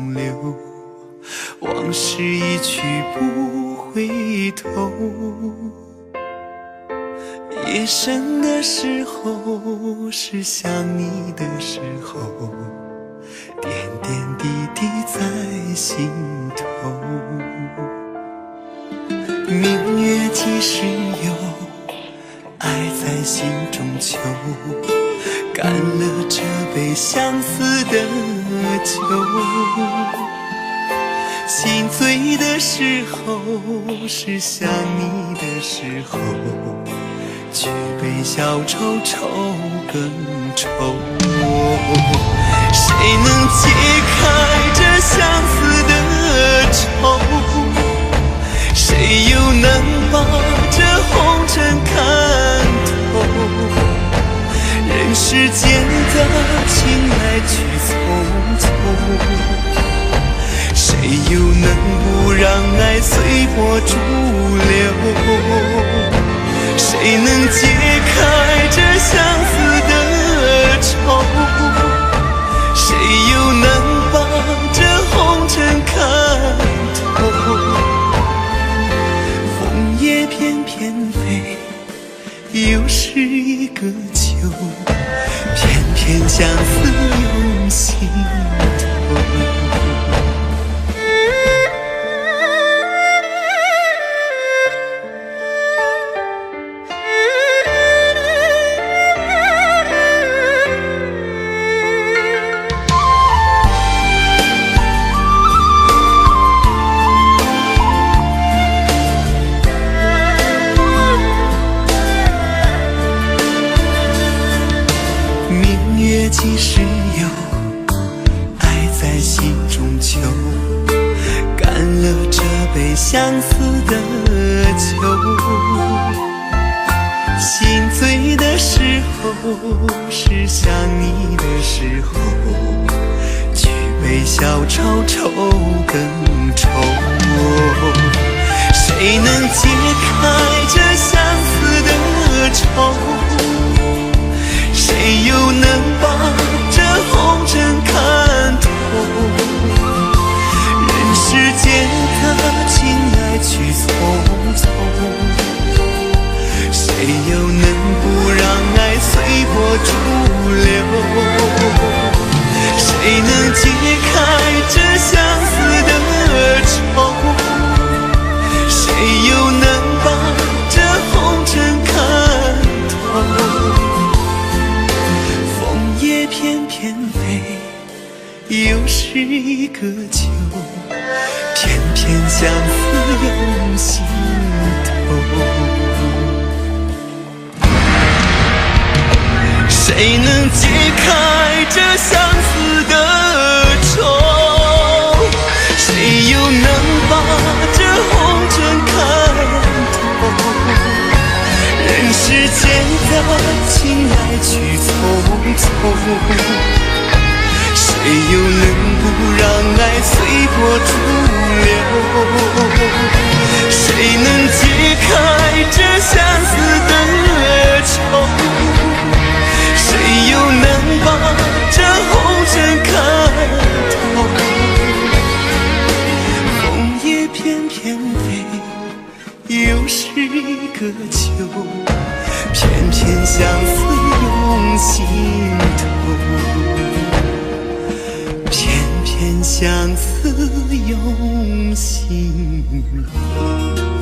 风流，往事一去不回头。夜深的时候，是想你的时候，点点滴滴在心头。明月几时有，爱在心中求，干了这杯相思的酒。心醉的时候，是想你的时候，举杯消愁愁更愁。谁能解开这相思的愁？谁又能把这红尘看透？人世间的情来去匆匆，谁又能不让爱随波逐流？谁能解开这相思的愁？谁又能把这红尘看透？枫叶翩翩飞，又是一个秋，偏偏相思涌心头。几时有，爱在心中求，干了这杯相思的酒。心醉的时候，是想你的时候，举杯消愁愁更愁。谁能解开这相思的愁？谁又能把这红尘看透？人世间的情来去匆匆，谁又能不让爱随波逐流？谁能解开这相思的愁？谁又能把这红尘看透？翩翩飞，又是一个秋，偏偏相思涌心头。谁能解开这相思的愁？谁又能把这红尘看透？人世间的情来去匆匆，谁又能不让爱随波逐流？谁能解开这相思的愁？谁又能把这红尘看透？枫叶翩翩飞，又是一个秋，偏偏相思涌心头，偏偏相思涌心头。